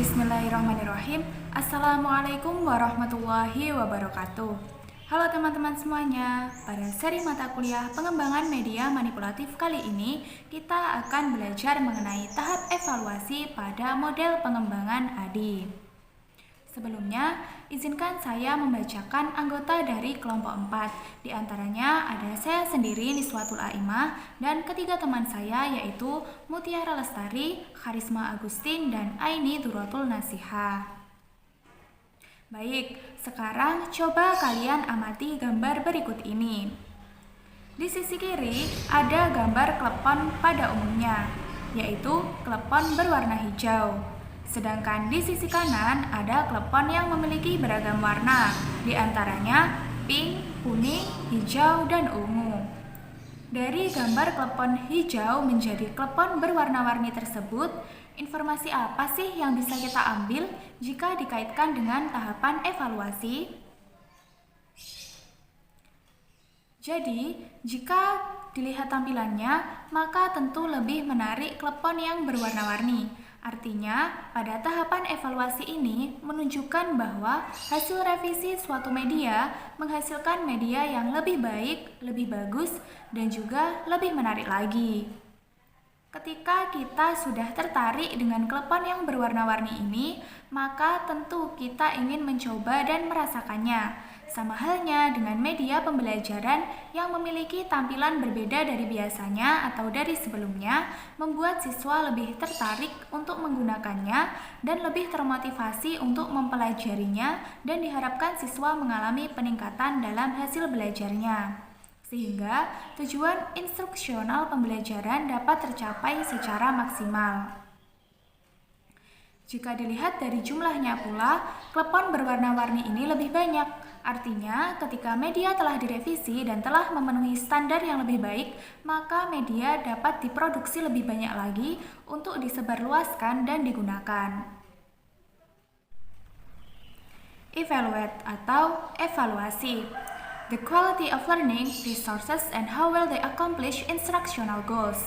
Bismillahirrahmanirrahim. Assalamualaikum warahmatullahi wabarakatuh. Halo teman-teman semuanya. Pada seri mata kuliah pengembangan media manipulatif kali ini, kita akan belajar mengenai tahap evaluasi pada model pengembangan ADI. Sebelumnya, izinkan saya membacakan anggota dari kelompok 4. Di antaranya ada saya sendiri, Niswatul Aimah, dan ketiga teman saya yaitu Mutiara Lestari, Karisma Agustin, dan Aini Duratul Nasihah. Baik, sekarang coba kalian amati gambar berikut ini. Di sisi kiri ada gambar klepon pada umumnya, yaitu klepon berwarna hijau. Sedangkan di sisi kanan ada klepon yang memiliki beragam warna, di antaranya pink, kuning, hijau, dan ungu. Dari gambar klepon hijau menjadi klepon berwarna-warni tersebut, informasi apa sih yang bisa kita ambil jika dikaitkan dengan tahapan evaluasi? Jadi, jika dilihat tampilannya, maka tentu lebih menarik klepon yang berwarna-warni. Artinya, pada tahapan evaluasi ini menunjukkan bahwa hasil revisi suatu media menghasilkan media yang lebih baik, lebih bagus, dan juga lebih menarik lagi. Ketika kita sudah tertarik dengan klepon yang berwarna-warni ini, maka tentu kita ingin mencoba dan merasakannya. Sama halnya dengan media pembelajaran yang memiliki tampilan berbeda dari biasanya atau dari sebelumnya, membuat siswa lebih tertarik untuk menggunakannya dan lebih termotivasi untuk mempelajarinya, dan diharapkan siswa mengalami peningkatan dalam hasil belajarnya. Sehingga tujuan instruksional pembelajaran dapat tercapai secara maksimal. Jika dilihat dari jumlahnya pula, klepon berwarna-warni ini lebih banyak. Artinya, ketika media telah direvisi dan telah memenuhi standar yang lebih baik, maka media dapat diproduksi lebih banyak lagi untuk disebarluaskan dan digunakan. Evaluate atau evaluasi. The quality of learning, resources, and how well they accomplish instructional goals.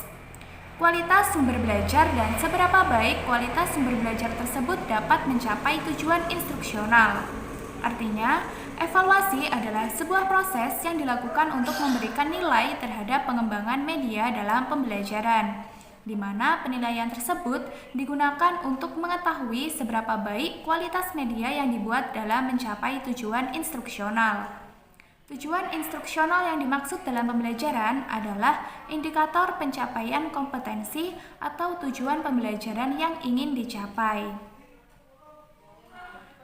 Kualitas sumber belajar dan seberapa baik kualitas sumber belajar tersebut dapat mencapai tujuan instruksional. Artinya, evaluasi adalah sebuah proses yang dilakukan untuk memberikan nilai terhadap pengembangan media dalam pembelajaran, di mana penilaian tersebut digunakan untuk mengetahui seberapa baik kualitas media yang dibuat dalam mencapai tujuan instruksional. Tujuan instruksional yang dimaksud dalam pembelajaran adalah indikator pencapaian kompetensi atau tujuan pembelajaran yang ingin dicapai.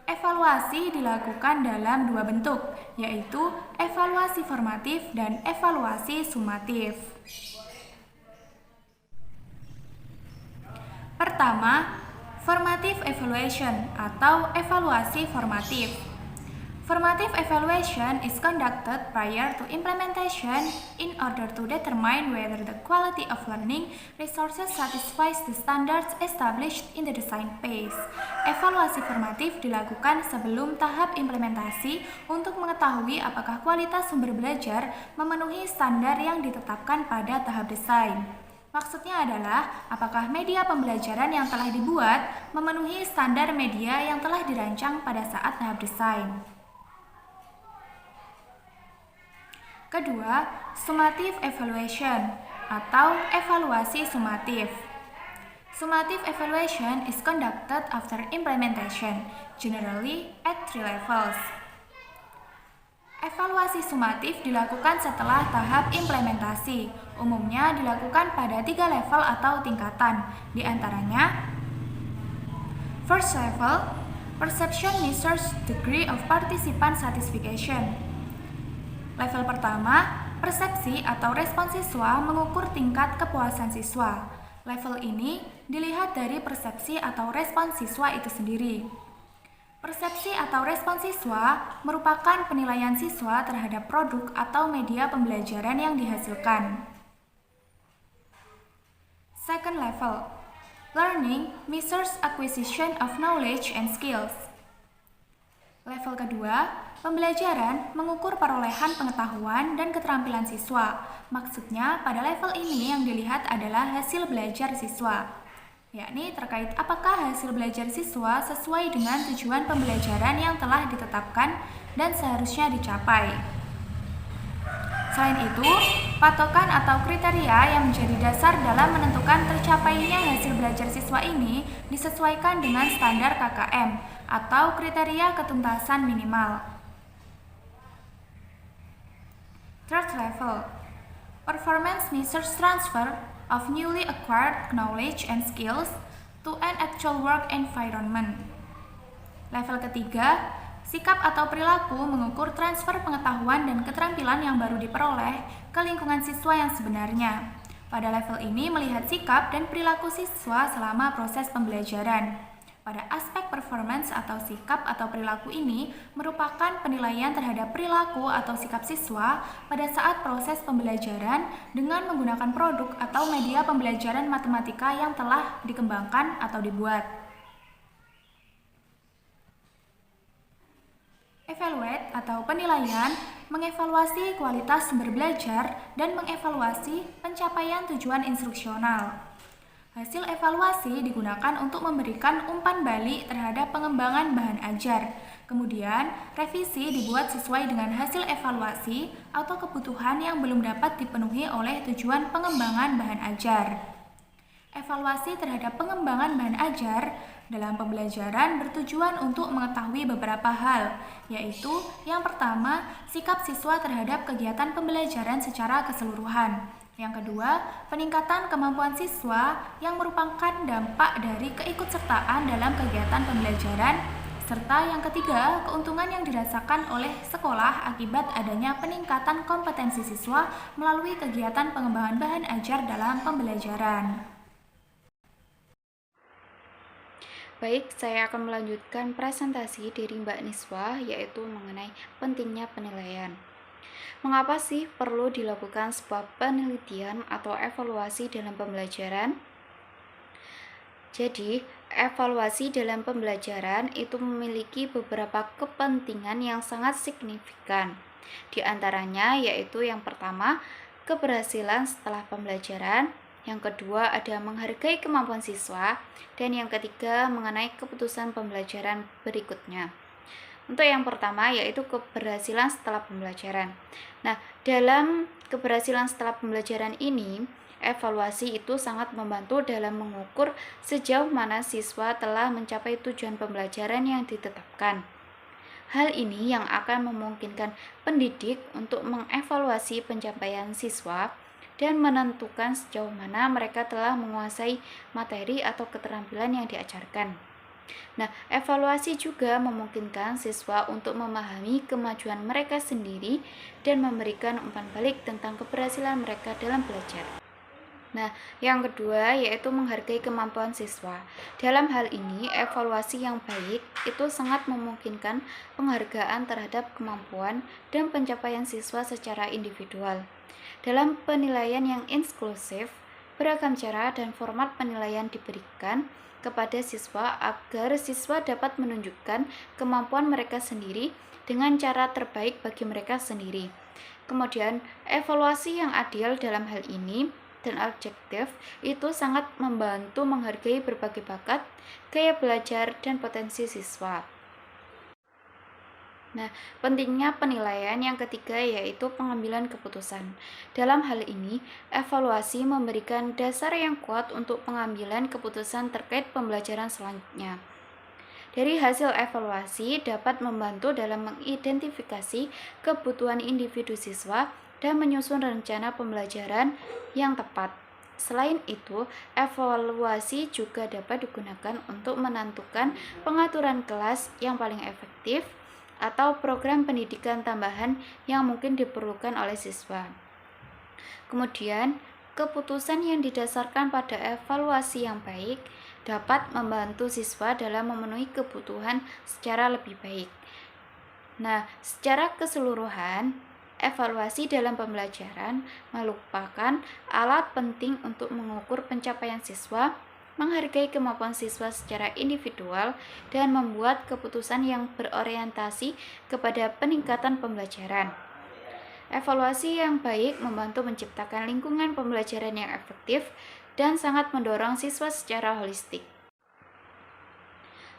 Evaluasi dilakukan dalam dua bentuk, yaitu evaluasi formatif dan evaluasi sumatif. Pertama, formative evaluation atau evaluasi formatif. Formative evaluation is conducted prior to implementation in order to determine whether the quality of learning resources satisfies the standards established in the design phase. Evaluasi formatif dilakukan sebelum tahap implementasi untuk mengetahui apakah kualitas sumber belajar memenuhi standar yang ditetapkan pada tahap desain. Maksudnya adalah apakah media pembelajaran yang telah dibuat memenuhi standar media yang telah dirancang pada saat tahap desain. Kedua, summative evaluation atau evaluasi sumatif. Summative evaluation is conducted after implementation, generally at 3 levels. Evaluasi sumatif dilakukan setelah tahap implementasi, umumnya dilakukan pada 3 level atau tingkatan, di antaranya first level, perception measures degree of participant satisfaction. Level pertama, persepsi atau respon siswa mengukur tingkat kepuasan siswa. Level ini dilihat dari persepsi atau respon siswa itu sendiri. Persepsi atau respon siswa merupakan penilaian siswa terhadap produk atau media pembelajaran yang dihasilkan. Second level, learning measures acquisition of knowledge and skills. Level kedua, pembelajaran mengukur perolehan pengetahuan dan keterampilan siswa. Maksudnya, pada level ini yang dilihat adalah hasil belajar siswa. yakni terkait apakah hasil belajar siswa sesuai dengan tujuan pembelajaran yang telah ditetapkan dan seharusnya dicapai. Selain itu, patokan atau kriteria yang menjadi dasar dalam menentukan tercapainya hasil belajar siswa ini disesuaikan dengan standar KKM atau kriteria ketuntasan minimal. Third level, performance measures transfer of newly acquired knowledge and skills to an actual work environment. Level ketiga, sikap atau perilaku mengukur transfer pengetahuan dan keterampilan yang baru diperoleh ke lingkungan siswa yang sebenarnya. Pada level ini melihat sikap dan perilaku siswa selama proses pembelajaran. Pada aspek performance atau sikap atau perilaku ini merupakan penilaian terhadap perilaku atau sikap siswa pada saat proses pembelajaran dengan menggunakan produk atau media pembelajaran matematika yang telah dikembangkan atau dibuat. Evaluate atau penilaian mengevaluasi kualitas sumber belajar dan mengevaluasi pencapaian tujuan instruksional. Hasil evaluasi digunakan untuk memberikan umpan balik terhadap pengembangan bahan ajar. Kemudian, revisi dibuat sesuai dengan hasil evaluasi atau kebutuhan yang belum dapat dipenuhi oleh tujuan pengembangan bahan ajar. Evaluasi terhadap pengembangan bahan ajar dalam pembelajaran bertujuan untuk mengetahui beberapa hal, yaitu yang pertama, sikap siswa terhadap kegiatan pembelajaran secara keseluruhan. Yang kedua, peningkatan kemampuan siswa yang merupakan dampak dari keikutsertaan dalam kegiatan pembelajaran, serta yang ketiga, keuntungan yang dirasakan oleh sekolah akibat adanya peningkatan kompetensi siswa melalui kegiatan pengembangan bahan ajar dalam pembelajaran. Baik, saya akan melanjutkan presentasi dari Mbak Niswa, yaitu mengenai pentingnya penilaian. Mengapa sih perlu dilakukan sebuah penelitian atau evaluasi dalam pembelajaran? Jadi, evaluasi dalam pembelajaran itu memiliki beberapa kepentingan yang sangat signifikan. Di antaranya yaitu yang pertama, keberhasilan setelah pembelajaran, yang kedua ada menghargai kemampuan siswa, dan yang ketiga mengenai keputusan pembelajaran berikutnya. Untuk yang pertama yaitu keberhasilan setelah pembelajaran. Nah, dalam keberhasilan setelah pembelajaran ini, evaluasi itu sangat membantu dalam mengukur sejauh mana siswa telah mencapai tujuan pembelajaran yang ditetapkan. Hal ini yang akan memungkinkan pendidik untuk mengevaluasi pencapaian siswa dan menentukan sejauh mana mereka telah menguasai materi atau keterampilan yang diajarkan. Nah, evaluasi juga memungkinkan siswa untuk memahami kemajuan mereka sendiri dan memberikan umpan balik tentang keberhasilan mereka dalam belajar. Nah, yang kedua yaitu menghargai kemampuan siswa. Dalam hal ini, evaluasi yang baik itu sangat memungkinkan penghargaan terhadap kemampuan dan pencapaian siswa secara individual. Dalam penilaian yang inklusif, beragam cara dan format penilaian diberikan kepada siswa agar siswa dapat menunjukkan kemampuan mereka sendiri dengan cara terbaik bagi mereka sendiri. Kemudian, evaluasi yang adil dalam hal ini dan objektif itu sangat membantu menghargai berbagai bakat, gaya belajar, dan potensi siswa. Nah, pentingnya penilaian yang ketiga yaitu pengambilan keputusan. Dalam hal ini, evaluasi memberikan dasar yang kuat untuk pengambilan keputusan terkait pembelajaran selanjutnya. Dari hasil evaluasi dapat membantu dalam mengidentifikasi kebutuhan individu siswa dan menyusun rencana pembelajaran yang tepat. Selain itu, evaluasi juga dapat digunakan untuk menentukan pengaturan kelas yang paling efektif atau program pendidikan tambahan yang mungkin diperlukan oleh siswa. Kemudian, keputusan yang didasarkan pada evaluasi yang baik dapat membantu siswa dalam memenuhi kebutuhan secara lebih baik. Nah, secara keseluruhan, evaluasi dalam pembelajaran merupakan alat penting untuk mengukur pencapaian siswa, menghargai kemampuan siswa secara individual, dan membuat keputusan yang berorientasi kepada peningkatan pembelajaran. Evaluasi yang baik membantu menciptakan lingkungan pembelajaran yang efektif dan sangat mendorong siswa secara holistik.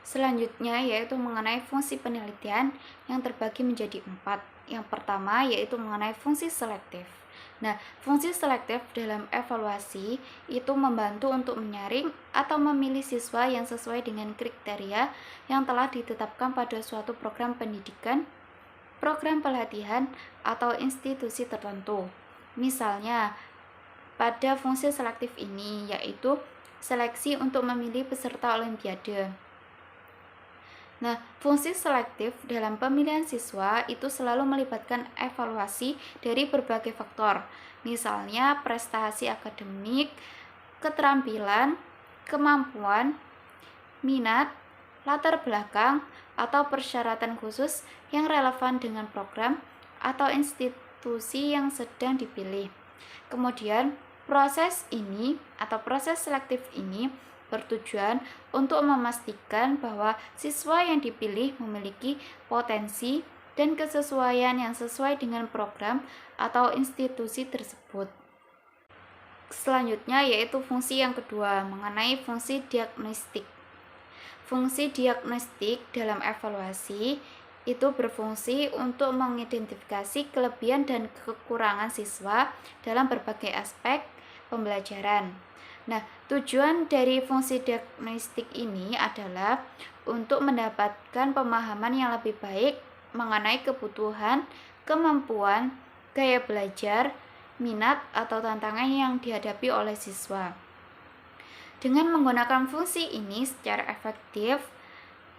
Selanjutnya yaitu mengenai fungsi penelitian yang terbagi menjadi 4. Yang pertama yaitu mengenai fungsi selektif. Nah, fungsi selektif dalam evaluasi itu membantu untuk menyaring atau memilih siswa yang sesuai dengan kriteria yang telah ditetapkan pada suatu program pendidikan, program pelatihan, atau institusi tertentu. Misalnya, pada fungsi selektif ini yaitu seleksi untuk memilih peserta olimpiade. Nah, fungsi selektif dalam pemilihan siswa itu selalu melibatkan evaluasi dari berbagai faktor, misalnya prestasi akademik, keterampilan, kemampuan, minat, latar belakang, atau persyaratan khusus yang relevan dengan program atau institusi yang sedang dipilih. Kemudian, proses selektif ini bertujuan untuk memastikan bahwa siswa yang dipilih memiliki potensi dan kesesuaian yang sesuai dengan program atau institusi tersebut. Selanjutnya yaitu fungsi yang kedua, mengenai fungsi diagnostik. Fungsi diagnostik dalam evaluasi itu berfungsi untuk mengidentifikasi kelebihan dan kekurangan siswa dalam berbagai aspek pembelajaran. Nah, tujuan dari fungsi diagnostik ini adalah untuk mendapatkan pemahaman yang lebih baik mengenai kebutuhan, kemampuan, gaya belajar, minat, atau tantangan yang dihadapi oleh siswa. Dengan menggunakan fungsi ini secara efektif,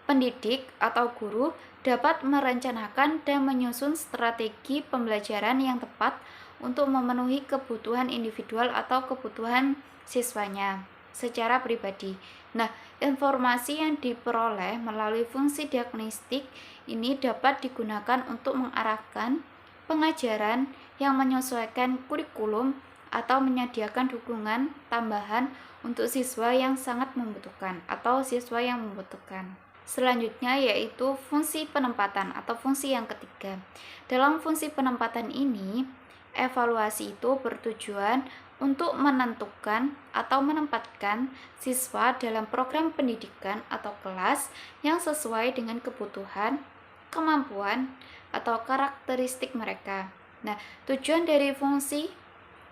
pendidik atau guru dapat merencanakan dan menyusun strategi pembelajaran yang tepat untuk memenuhi kebutuhan individual atau kebutuhan siswanya secara pribadi. Nah, informasi yang diperoleh melalui fungsi diagnostik ini dapat digunakan untuk mengarahkan pengajaran yang menyesuaikan kurikulum atau menyediakan dukungan tambahan untuk siswa yang sangat membutuhkan atau siswa yang membutuhkan. Selanjutnya yaitu fungsi penempatan atau fungsi yang ketiga. Dalam fungsi penempatan ini, evaluasi itu bertujuan untuk menentukan atau menempatkan siswa dalam program pendidikan atau kelas yang sesuai dengan kebutuhan, kemampuan, atau karakteristik mereka. Nah, tujuan dari fungsi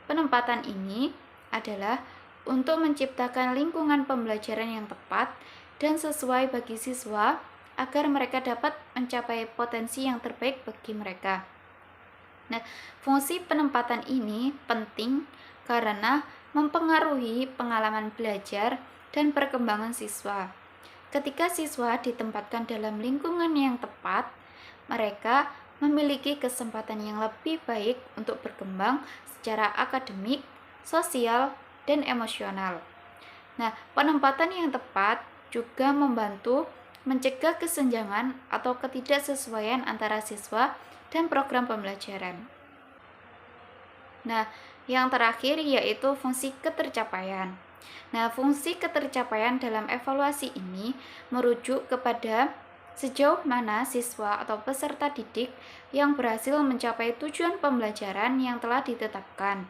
penempatan ini adalah untuk menciptakan lingkungan pembelajaran yang tepat dan sesuai bagi siswa agar mereka dapat mencapai potensi yang terbaik bagi mereka. Nah, fungsi penempatan ini penting karena mempengaruhi pengalaman belajar dan perkembangan siswa. Ketika siswa ditempatkan dalam lingkungan yang tepat, mereka memiliki kesempatan yang lebih baik untuk berkembang secara akademik, sosial, dan emosional. Nah, penempatan yang tepat juga membantu mencegah kesenjangan atau ketidaksesuaian antara siswa dan program pembelajaran. Nah, yang terakhir yaitu fungsi ketercapaian. Nah, fungsi ketercapaian dalam evaluasi ini merujuk kepada sejauh mana siswa atau peserta didik yang berhasil mencapai tujuan pembelajaran yang telah ditetapkan.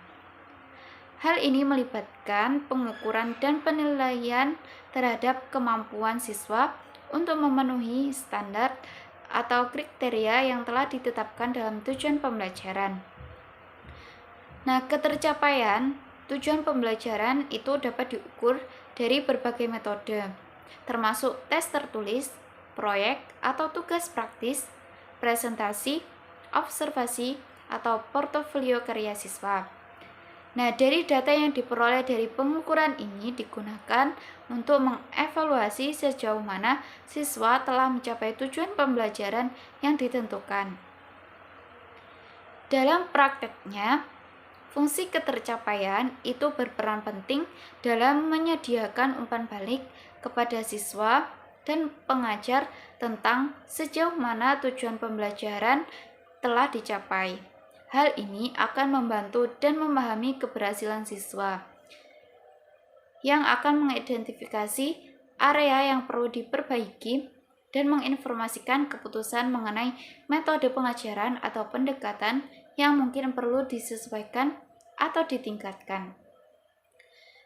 Hal ini melibatkan pengukuran dan penilaian terhadap kemampuan siswa untuk memenuhi standar atau kriteria yang telah ditetapkan dalam tujuan pembelajaran. Nah, ketercapaian tujuan pembelajaran itu dapat diukur dari berbagai metode, termasuk tes tertulis, proyek atau tugas praktis, presentasi, observasi, atau portofolio karya siswa. Nah, dari data yang diperoleh dari pengukuran ini digunakan untuk mengevaluasi sejauh mana siswa telah mencapai tujuan pembelajaran yang ditentukan. Dalam prakteknya, fungsi ketercapaian itu berperan penting dalam menyediakan umpan balik kepada siswa dan pengajar tentang sejauh mana tujuan pembelajaran telah dicapai. Hal ini akan membantu dan memahami keberhasilan siswa yang akan mengidentifikasi area yang perlu diperbaiki dan menginformasikan keputusan mengenai metode pengajaran atau pendekatan yang mungkin perlu disesuaikan atau ditingkatkan.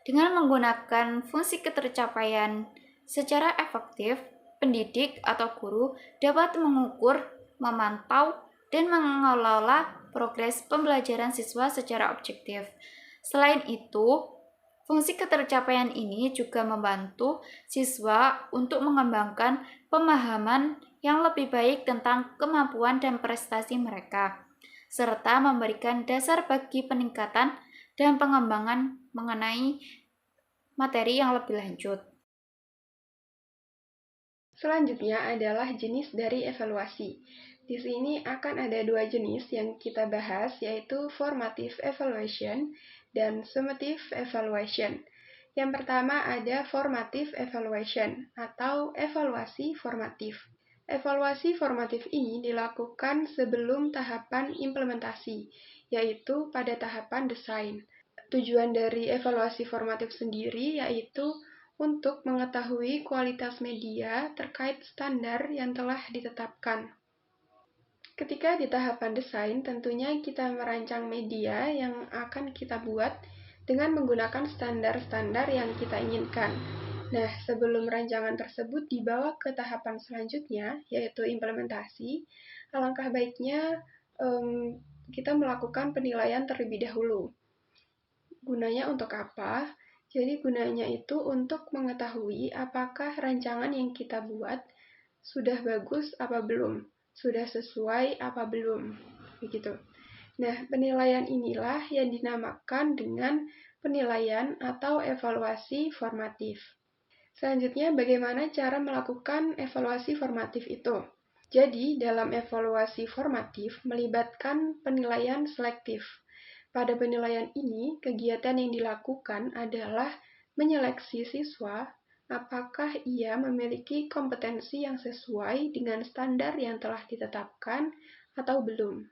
Dengan menggunakan fungsi ketercapaian secara efektif, pendidik atau guru dapat mengukur, memantau, dan mengelola progres pembelajaran siswa secara objektif. Selain itu, fungsi ketercapaian ini juga membantu siswa untuk mengembangkan pemahaman yang lebih baik tentang kemampuan dan prestasi mereka, serta memberikan dasar bagi peningkatan dan pengembangan mengenai materi yang lebih lanjut. Selanjutnya adalah jenis dari evaluasi. Di sini akan ada dua jenis yang kita bahas, yaitu formative evaluation dan summative evaluation. Yang pertama ada formative evaluation atau evaluasi formatif. Evaluasi formatif ini dilakukan sebelum tahapan implementasi, yaitu pada tahapan desain. Tujuan dari evaluasi formatif sendiri yaitu untuk mengetahui kualitas media terkait standar yang telah ditetapkan. Ketika di tahapan desain, tentunya kita merancang media yang akan kita buat dengan menggunakan standar-standar yang kita inginkan. Nah, sebelum rancangan tersebut dibawa ke tahapan selanjutnya, yaitu implementasi, alangkah baiknya kita melakukan penilaian terlebih dahulu. Gunanya untuk apa? Jadi gunanya itu untuk mengetahui apakah rancangan yang kita buat sudah bagus apa belum, sudah sesuai apa belum, begitu. Nah, penilaian inilah yang dinamakan dengan penilaian atau evaluasi formatif. Selanjutnya, bagaimana cara melakukan evaluasi formatif itu? Jadi, dalam evaluasi formatif melibatkan penilaian selektif. Pada penilaian ini, kegiatan yang dilakukan adalah menyeleksi siswa apakah ia memiliki kompetensi yang sesuai dengan standar yang telah ditetapkan atau belum.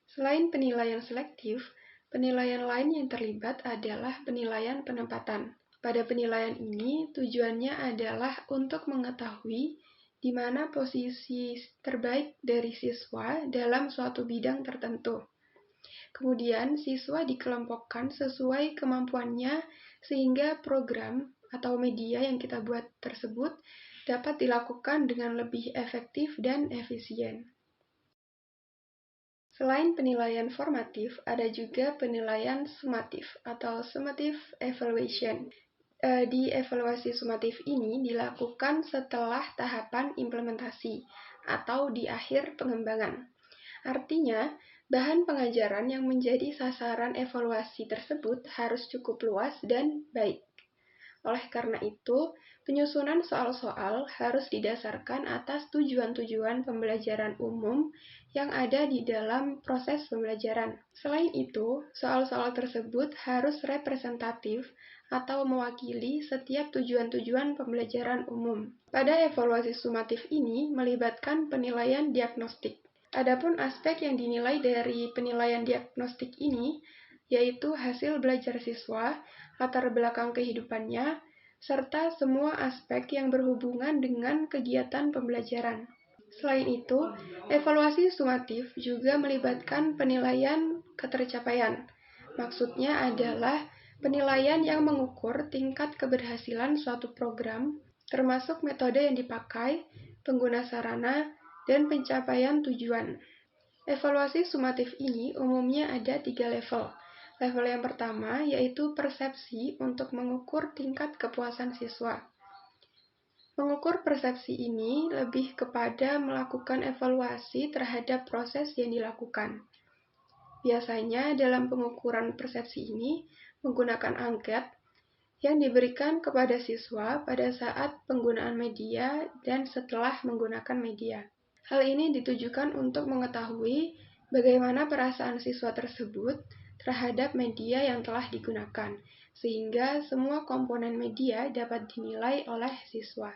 Selain penilaian selektif, penilaian lain yang terlibat adalah penilaian penempatan. Pada penilaian ini, tujuannya adalah untuk mengetahui di mana posisi terbaik dari siswa dalam suatu bidang tertentu. Kemudian, siswa dikelompokkan sesuai kemampuannya sehingga program atau media yang kita buat tersebut dapat dilakukan dengan lebih efektif dan efisien. Selain penilaian formatif, ada juga penilaian sumatif atau summative evaluation. Di evaluasi sumatif ini dilakukan setelah tahapan implementasi atau di akhir pengembangan. Artinya, bahan pengajaran yang menjadi sasaran evaluasi tersebut harus cukup luas dan baik. Oleh karena itu, penyusunan soal-soal harus didasarkan atas tujuan-tujuan pembelajaran umum yang ada di dalam proses pembelajaran. Selain itu, soal-soal tersebut harus representatif atau mewakili setiap tujuan-tujuan pembelajaran umum. Pada evaluasi sumatif ini melibatkan penilaian diagnostik. Adapun aspek yang dinilai dari penilaian diagnostik ini yaitu hasil belajar siswa, latar belakang kehidupannya, serta semua aspek yang berhubungan dengan kegiatan pembelajaran. Selain itu, evaluasi sumatif juga melibatkan penilaian ketercapaian. Maksudnya adalah penilaian yang mengukur tingkat keberhasilan suatu program, termasuk metode yang dipakai, pengguna sarana, dan pencapaian tujuan. Evaluasi sumatif ini umumnya ada 3 level. Level yang pertama yaitu persepsi untuk mengukur tingkat kepuasan siswa. Mengukur persepsi ini lebih kepada melakukan evaluasi terhadap proses yang dilakukan. Biasanya dalam pengukuran persepsi ini menggunakan angket yang diberikan kepada siswa pada saat penggunaan media dan setelah menggunakan media. Hal ini ditujukan untuk mengetahui bagaimana perasaan siswa tersebut terhadap media yang telah digunakan, sehingga semua komponen media dapat dinilai oleh siswa.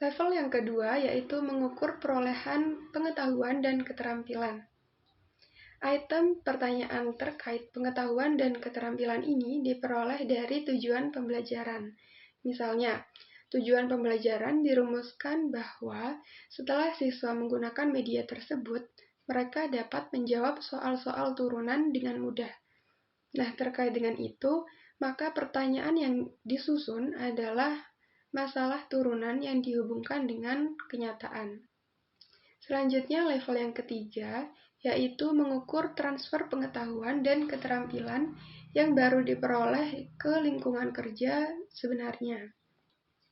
Level yang kedua yaitu mengukur perolehan pengetahuan dan keterampilan. Item pertanyaan terkait pengetahuan dan keterampilan ini diperoleh dari tujuan pembelajaran. Misalnya, tujuan pembelajaran dirumuskan bahwa setelah siswa menggunakan media tersebut, mereka dapat menjawab soal-soal turunan dengan mudah. Nah, terkait dengan itu, maka pertanyaan yang disusun adalah masalah turunan yang dihubungkan dengan kenyataan. Selanjutnya level yang ketiga, yaitu mengukur transfer pengetahuan dan keterampilan yang baru diperoleh ke lingkungan kerja sebenarnya.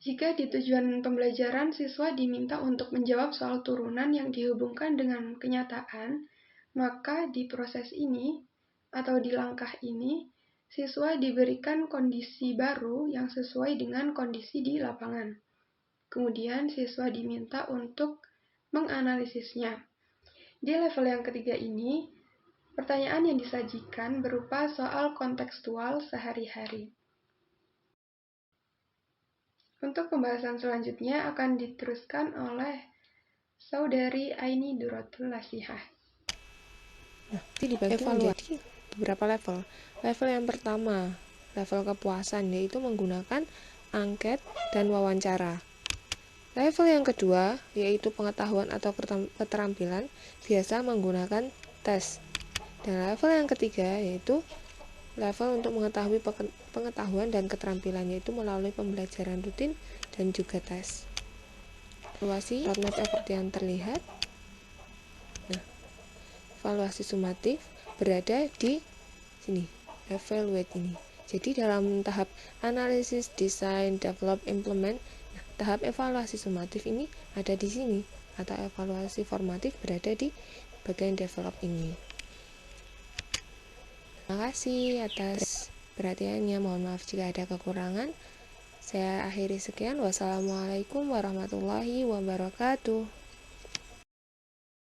Jika di tujuan pembelajaran siswa diminta untuk menjawab soal turunan yang dihubungkan dengan kenyataan, maka di proses ini atau di langkah ini, siswa diberikan kondisi baru yang sesuai dengan kondisi di lapangan. Kemudian siswa diminta untuk menganalisisnya. Di level yang ketiga ini, pertanyaan yang disajikan berupa soal kontekstual sehari-hari. Untuk pembahasan selanjutnya akan diteruskan oleh Saudari Aini Durotul Nasihah. Dibagi menjadi beberapa level. Level yang pertama, level kepuasan, yaitu menggunakan angket dan wawancara. Level yang kedua, yaitu pengetahuan atau keterampilan, biasa menggunakan tes. Dan level yang ketiga, yaitu level untuk mengetahui pengetahuan dan keterampilan, yaitu melalui pembelajaran rutin dan juga tes. Evaluasi roadmap seperti yang terlihat. Evaluasi sumatif berada di sini, evaluate ini. Jadi dalam tahap analisis, desain, develop, implement, tahap evaluasi sumatif ini ada di sini, atau evaluasi formatif berada di bagian develop ini. Terima kasih atas perhatiannya. Mohon maaf jika ada kekurangan. Saya akhiri sekian. Wassalamualaikum warahmatullahi wabarakatuh.